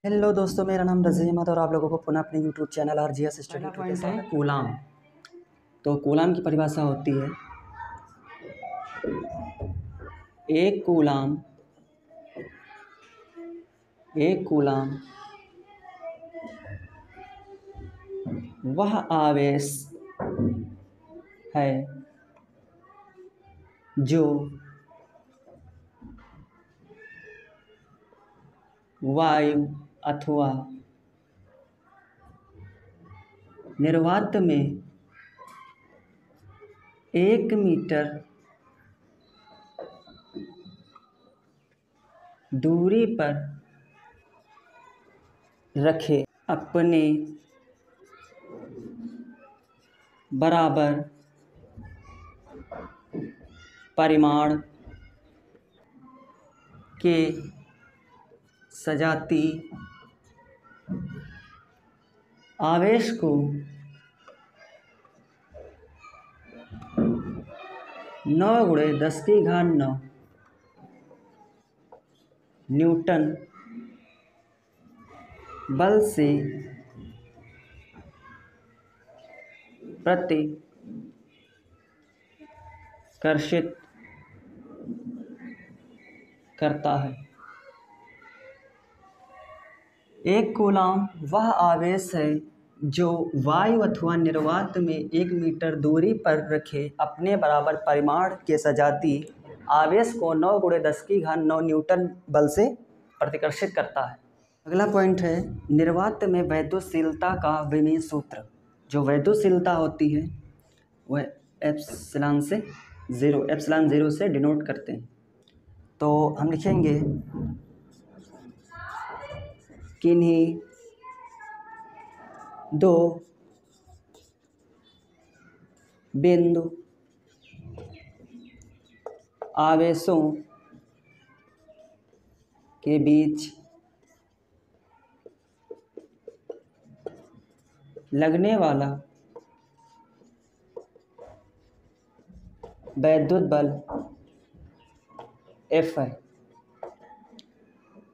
Hello दोस्तों, मेरा नाम रज़ी अहमद और आप लोगों को पुनः अपने YouTube channel RGS study point है कूलाम। तो कूलाम की परिभाषा होती है एक कूलाम वह आवेश है जो वायु अथवा निर्वात में 1 मीटर दूरी पर रखे अपने बराबर परिमाण के सजातीय आवेश को 9×10⁹ न्यूटन बल से प्रतिकर्षित करता है। एक कूलाम वह आवेश है जो वायु अथवा निर्वात में 1 मीटर दूरी पर रखे अपने बराबर परिमाण के सजातीय आवेश को 9×10⁹ न्यूटन बल से प्रतिकर्षित करता है। अगला पॉइंट है निर्वात में वैद्युतशीलता का विमीय सूत्र। जो वैद्युतशीलता होती है वह एप्सिलॉन 0 से डिनोट करते हैं। तो हम लिखेंगे किन्हीं दो बिंदु आवेशों के बीच लगने वाला वैद्युत बल F है।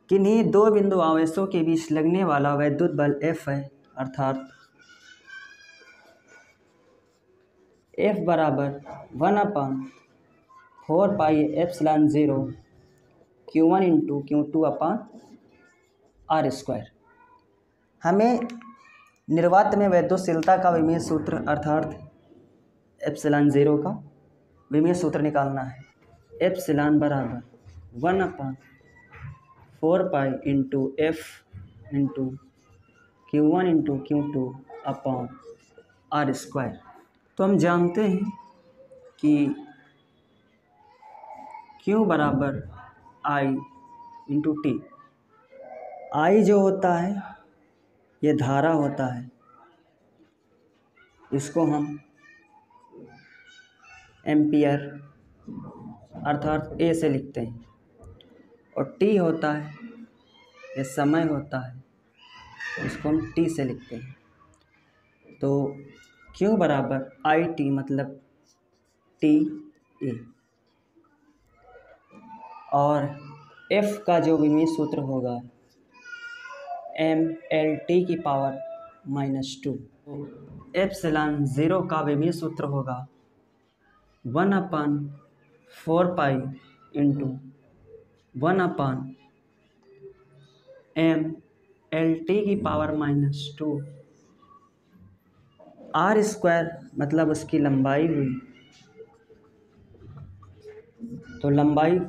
किन्हीं दो बिंदु आवेशों के बीच लगने वाला वैद्युत बल F है, अर्थात F बराबर 1/4πε0 Q1 × Q2/r²। हमें निर्वात में वैद्युतशीलता का विमीय सूत्र अर्थात ε0 का विमीय सूत्र निकालना है। एप्सिलॉन बराबर 1/4π × F × Q1 × Q2/r²। तो हम जानते हैं कि Q बराबर I × T। I जो होता है ये धारा होता है, इसको हम एम्पियर अर्थात A से लिखते हैं, और T होता है ये समय होता है, इसको हम T से लिखते हैं। तो Q बराबर IT मतलब TA, और F का जो विमीय सूत्र होगा mLT⁻²। ε0 का विमीय सूत्र होगा 1/4π × 1/mLT⁻²। r² मतलब उसकी लंबाई हुई, तो लंबाई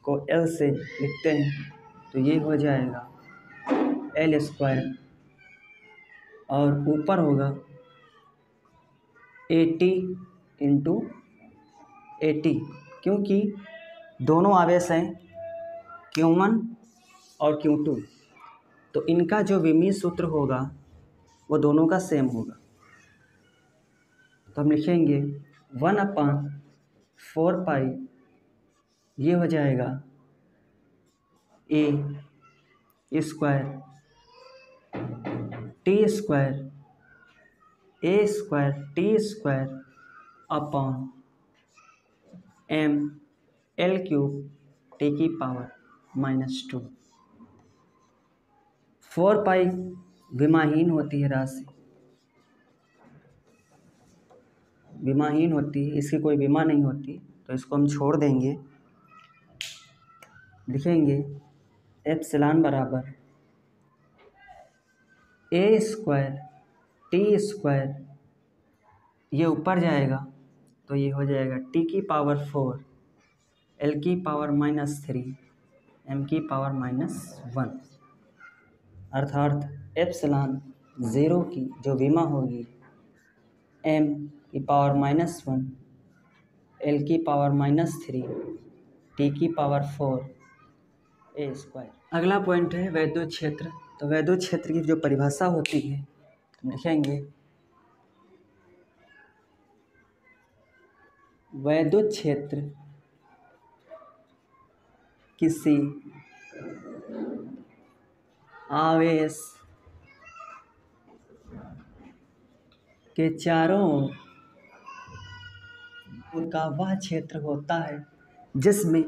को L से लिखते हैं, तो ये हो जाएगा L², और ऊपर होगा AT × AT, क्योंकि दोनों आवेश हैं Q1 और Q2, तो इनका जो विमीय सूत्र होगा वो दोनों का सेम होगा। तो हम लिखेंगे 1/4π, ये हो जाएगा A² T² A²T²/mL³ T⁻²। 4 पाई विमाहीन होती है राशि, विमाहीन होती है, इसकी कोई विमा नहीं होती, तो इसको हम छोड़ देंगे। लिखेंगे एप्सिलॉन बराबर ए स्क्वायर टी स्क्वायर, ये ऊपर जाएगा तो ये हो जाएगा टी की पावर 4 एल की पावर -3 एम की पावर -1, अर्थात एप्सिलॉन 0 की जो विमा होगी एम की पावर -1 एल की पावर -3 टी की पावर 4 ए स्क्वायर। अगला पॉइंट है वैद्युत क्षेत्र। तो वैद्युत क्षेत्र की जो परिभाषा होती है लिखेंगे वैद्युत क्षेत्र किसी आवेश के चारों ओर का वह क्षेत्र होता है जिसमें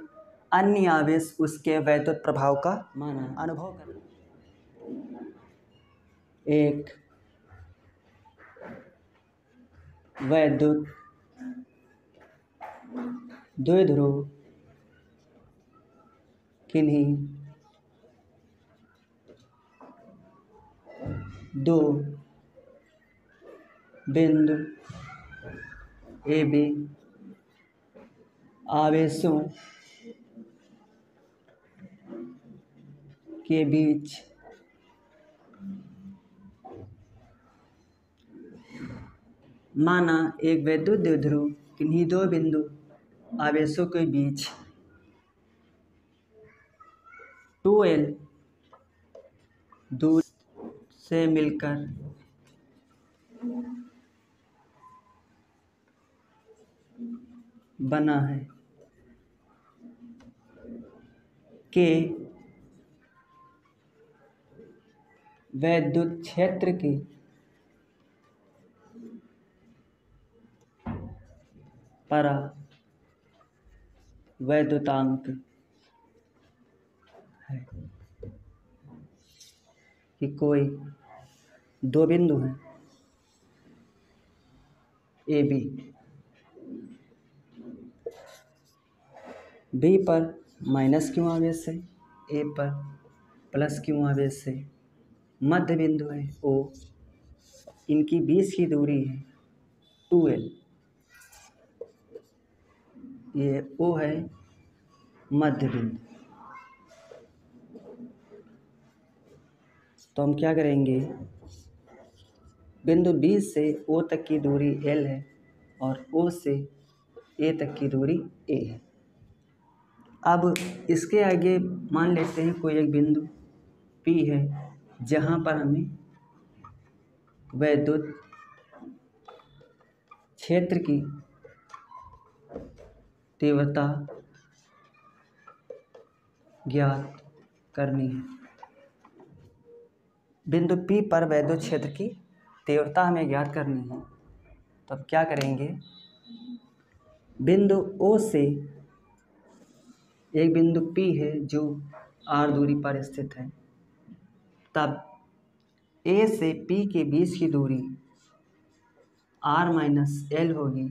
अन्य आवेश उसके वैद्युत प्रभाव का माना अनुभव कर एक वैद्युत द्विध्रुव किन्हीं दो बिंदु ए बी आवेशों के बीच माना एक वैद्युत द्विध्रुव किन्हीं दो बिंदु आवेशों के बीच 2L दूर से मिलकर बना है के वैद्युत क्षेत्र की परा वैद्युतांक है कि कोई दो बिंदु हैं ए बी, बी पर माइनस क्यों आवेश है, ए पर प्लस क्यों आवेश है, मध्य बिंदु है ओ, इनकी बीच की दूरी है 2L, ये ओ है मध्य बिंदु। तो हम क्या करेंगे, बिंदु बी से ओ तक की दूरी L है और ओ से ए तक की दूरी ए है। अब इसके आगे मान लेते हैं कोई एक बिंदु P है जहाँ पर हमें वैद्युत क्षेत्र की तीव्रता ज्ञात करनी है। बिंदु P पर वैद्युत क्षेत्र की तीव्रता हमें ज्ञात करनी है, तो अब क्या करेंगे, बिंदु O से एक बिंदु P है जो r दूरी पर स्थित है, तब A से P के बीच की दूरी r-L होगी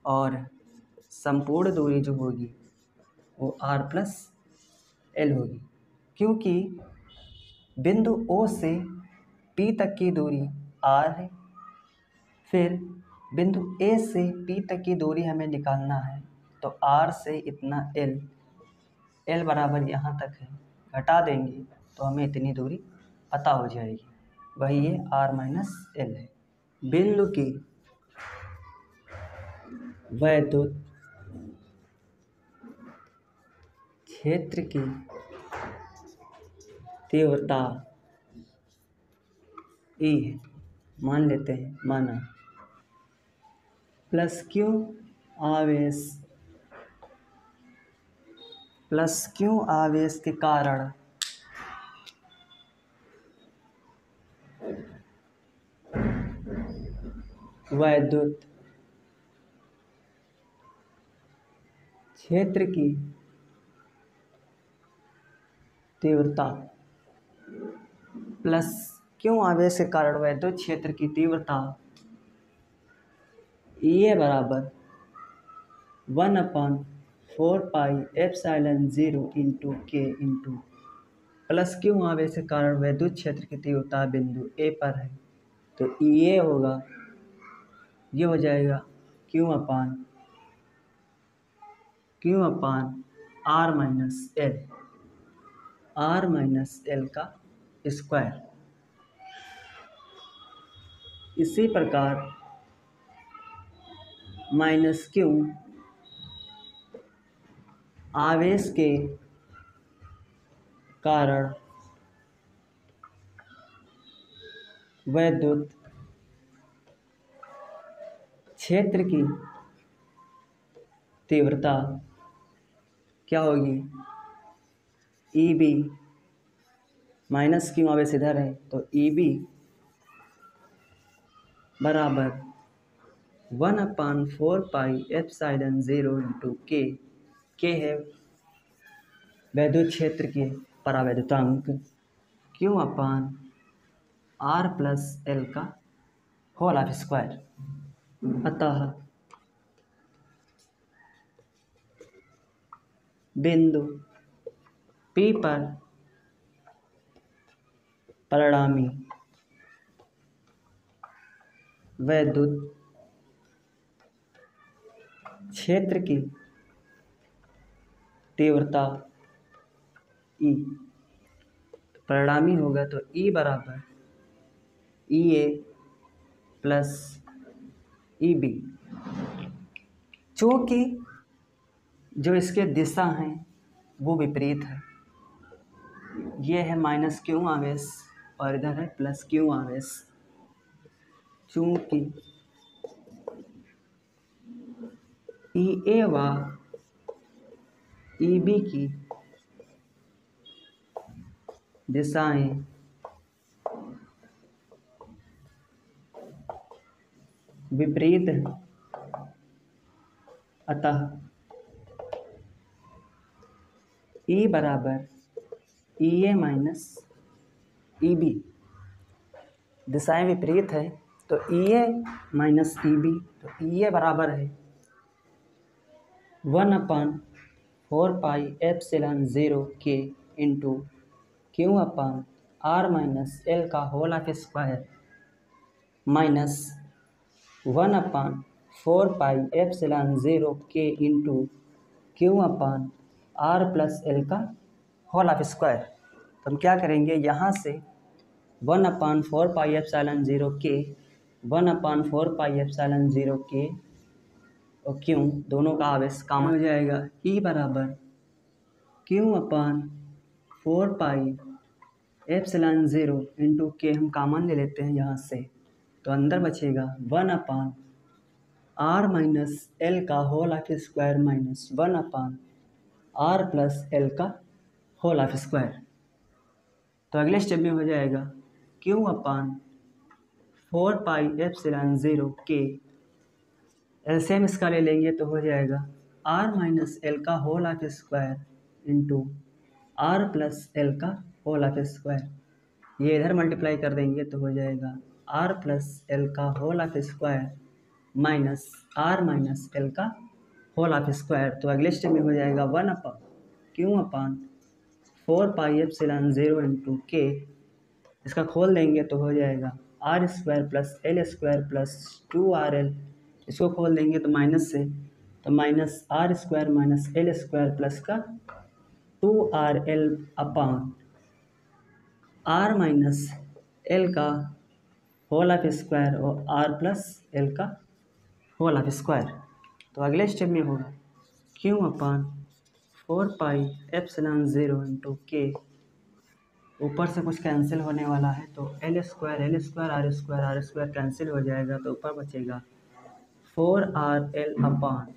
और संपूर्ण दूरी जो होगी वो r+L होगी, क्योंकि बिंदु O से P तक की दूरी r है, फिर बिंदु A से P तक की दूरी हमें निकालना है, तो r से इतना L, L बराबर यहाँ तक है, घटा देंगे तो हमें इतनी दूरी पता हो जाएगी, वही ये r-L है। बिंदु की वैद्युत क्षेत्र की तीव्रता E है, मान लेते हैं, माना प्लस क्यू आवेश के कारण वैद्युत क्षेत्र की तीव्रता प्लस क्यों आवेश के कारण वैद्युत क्षेत्र की तीव्रता E बराबर 1/4πε0 इंटू के इंटू प्लस क्यों आवेश के कारण वैद्युत क्षेत्र की तीव्रता बिंदु ए पर है, तो E होगा, ये हो जाएगा q upon r minus l का स्क्वायर। इसी प्रकार माइनस क्यू आवेश के कारण वैद्युत क्षेत्र की तीव्रता क्या होगी, ई बी माइनस क्यू आवेश इधर है तो ई बी बराबर 1/4πε0 इंटू के है वैद्युत क्षेत्र के परावैद्युतांक, q upon r plus l का होल ऑफ स्क्वायर। अतः बिंदु P पर परिणामी वैद्युत क्षेत्र की तीव्रता E परिणामी होगा तो E बराबर EA प्लस EB। चूँकि जो इसके दिशा हैं वो विपरीत है, ये है माइनस क्यू आवेश और इधर है प्लस क्यू आवेश, चूँकि EA व EB की दिशाएं विपरीत है, अतः E बराबर EA माइनस EB, दिशाएं विपरीत है तो EA माइनस EB, तो EA बराबर है 1/4πε0 के into q upon r minus l का होल ऑफ स्क्वायर माइनस 1/4πε0 के into q upon r plus l का होल ऑफ स्क्वायर। तो हम क्या करेंगे, यहाँ से 1/4πε0 के 1/4πε0 के और क्यों दोनों का आवेश कॉमन हो जाएगा, E बराबर क्यू अपान 4πε0 इंटू के हम कॉमन ले लेते हैं यहाँ से, तो अंदर बचेगा 1/r माइनस एल का whole of square minus 1/r plus l का होल ऑफ स्क्वायर। तो अगले स्टेप में हो जाएगा क्यू अपान 4πε0 के एलसीएम इसका ले लेंगे तो हो जाएगा r माइनस एल का whole of square into r plus l का होल ऑफ स्क्वायर, ये इधर मल्टीप्लाई कर देंगे तो हो जाएगा r प्लस एल का whole of square minus r minus l का होल ऑफ स्क्वायर। तो अगले स्टेप में हो जाएगा 1/4πε0 इंटू के, इसका खोल देंगे तो हो जाएगा r square plus l square plus 2rl, इसको खोल देंगे तो माइनस से, तो minus r square minus l square plus का 2rl upon r minus l का होल ऑफ स्क्वायर और आर प्लस एल का होल ऑफ स्क्वायर। तो अगले स्टेप में होगा क्यू अपान 4πε0 इंटू के, ऊपर से कुछ कैंसिल होने वाला है तो l square r square cancel हो जाएगा, तो ऊपर बचेगा 4rl upon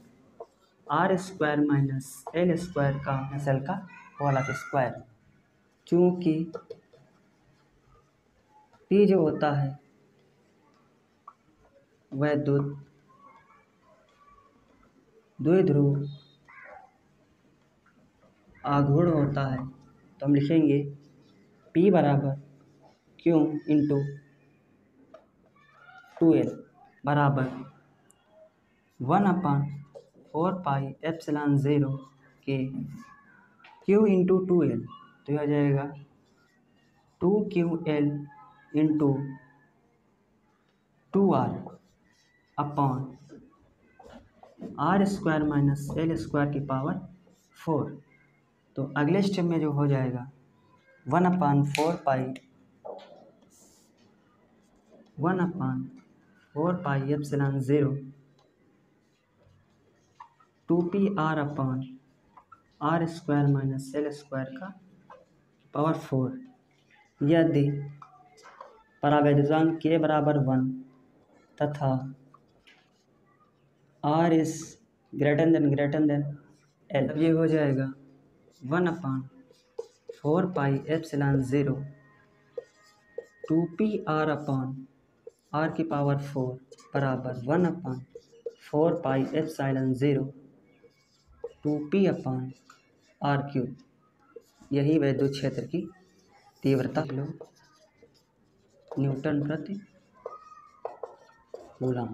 r square minus l square का एल का होल ऑफ स्क्वायर। चूँकि P जो होता है वह द्विध्रुव आघूर्ण होता है, तो हम लिखेंगे P बराबर Q क्यू इंटू 2L बराबर 1/4πε0 के Q इंटू 2L, तो यह हो जाएगा 2QL into 2R upon R² minus L² की पावर 4। तो अगले स्टेप में जो हो जाएगा 1/4πε0 2PR upon R² minus L² का पावर 4 यदि परावैद्युतांक के बराबर 1 तथा R is greater than L, ये हो जाएगा 1/4πε0 2PR अपॉन R की पावर 4 बराबर 1/4πε0 2P अपॉन R3। यही विद्युत क्षेत्र की तीव्रता न्यूटन प्रति कूलम।